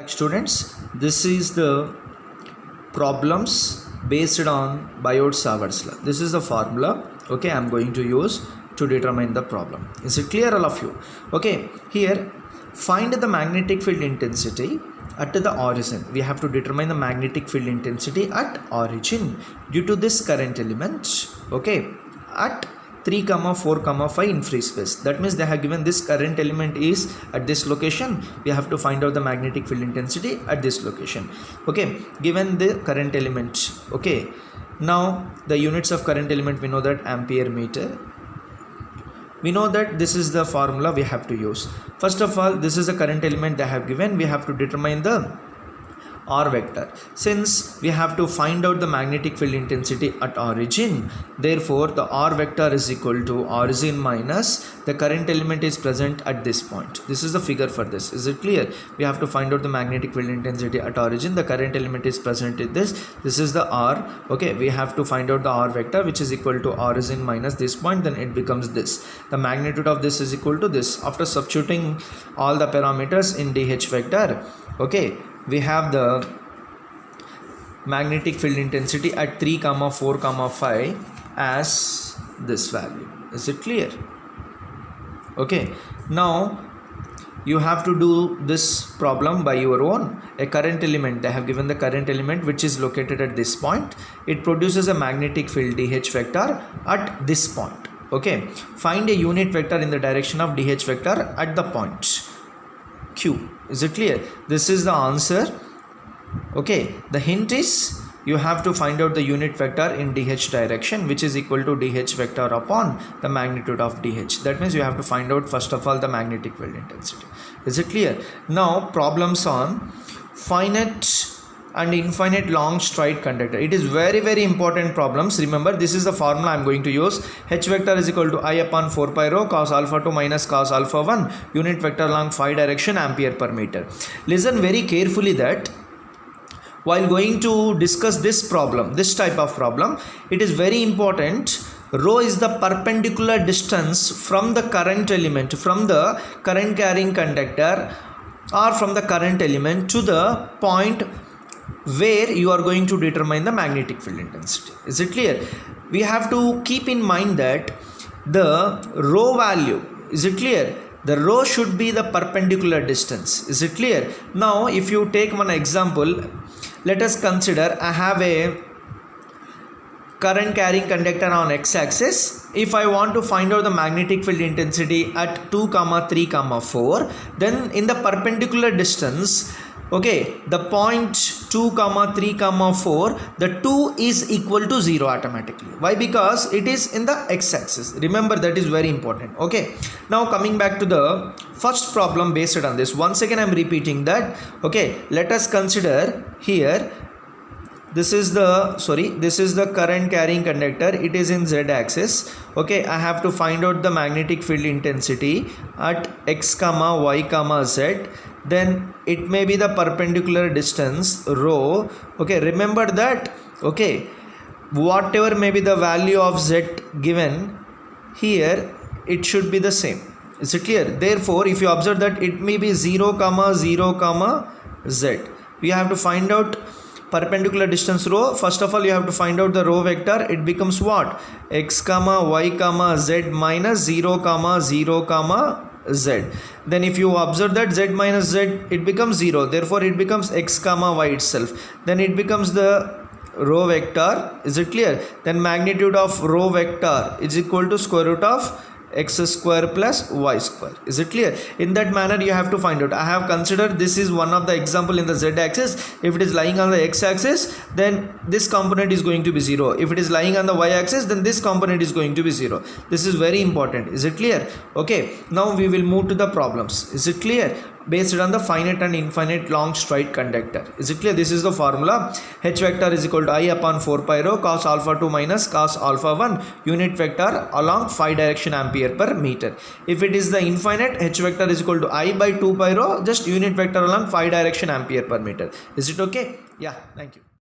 Students, this is the problems based on Biot-Savart's law. This is the formula, okay, I'm going to use to determine the problem. Is it clear, all of you? Okay, here find the magnetic field intensity at the origin. We have to determine the magnetic field intensity at origin due to this current element, okay, at 3, 4, 5 in free space. That means they have given this current element is at this location. We have to find out the magnetic field intensity at this location. Okay, given the current element. Okay, now the units of current element, we know that ampere meter. We know that this is the formula we have to use. First of all, this is the current element they have given. We have to determine the R vector. Since we have to find out the magnetic field intensity at origin, therefore the R vector is equal to origin minus the current element is present at this point. This is the figure for this. Is it clear? We have to find out the magnetic field intensity at origin. The current element is present in this. This is the R. Okay, we have to find out the R vector, which is equal to origin minus this point. Then it becomes this. The magnitude of this is equal to this. After substituting all the parameters in DH vector, okay, we have the magnetic field intensity at 3, 4, 5 as this value. Is it clear? Okay, now you have to do this problem by your own. A current element, they have given the current element which is located at this point. It produces a magnetic field DH vector at this point. Okay, find a unit vector in the direction of DH vector at the point Q. Is it clear? This is the answer. Okay, the hint is you have to find out the unit vector in DH direction, which is equal to DH vector upon the magnitude of DH. That means you have to find out first of all the magnetic field intensity. Is it clear? Now problems on finite and infinite long straight conductor. It is very important problems. Remember, this is the formula I am going to use. H vector is equal to I upon 4 pi rho cos alpha 2 minus cos alpha 1 unit vector along phi direction ampere per meter. Listen very carefully that while going to discuss this problem, this type of problem, it is very important. Rho is the perpendicular distance from the current element, from the current carrying conductor or from the current element to the point where you are going to determine the magnetic field intensity. Is it clear? We have to keep in mind that the rho value, is it clear? The rho should be the perpendicular distance. Is it clear? Now if you take one example, let us consider I have a current carrying conductor on x-axis. If I want to find out the magnetic field intensity at 2, 3, 4, then in the perpendicular distance, okay, the point 2, 3, 4, the 2 is equal to 0 automatically. Why? Because it is in the x-axis. Remember, that is very important. Okay, now coming back to the first problem based on this. Once again I am repeating that. Okay, let us consider here, this is the current carrying conductor. It is in z axis. Okay, I have to find out the magnetic field intensity at x, y, z. Then it may be the perpendicular distance rho. Okay, remember that. Okay, whatever may be the value of z given here, it should be the same. Is it clear? Therefore, if you observe that it may be 0, 0, z, we have to find out perpendicular distance rho. First of all, you have to find out the rho vector. It becomes what? X, y, z minus 0, 0, z. Then if you observe that z minus z, it becomes 0. Therefore, it becomes x, y itself. Then it becomes the rho vector. Is it clear? Then magnitude of rho vector is equal to square root of x square plus y square. Is it clear? In that manner you have to find out. I have considered this is one of the example in the z axis. If it is lying on the x axis, then this component is going to be 0. If it is lying on the y axis, then this component is going to be 0. This is very important. Is it clear? Okay, now we will move to the problems. Is it clear? Based on the finite and infinite long straight conductor. Is it clear? This is the formula. H vector is equal to I upon 4 pi rho cos alpha 2 minus cos alpha 1 unit vector along phi direction ampere per meter. If it is the infinite, H vector is equal to I by 2 pi rho, just unit vector along phi direction ampere per meter. Is it okay? Yeah, thank you.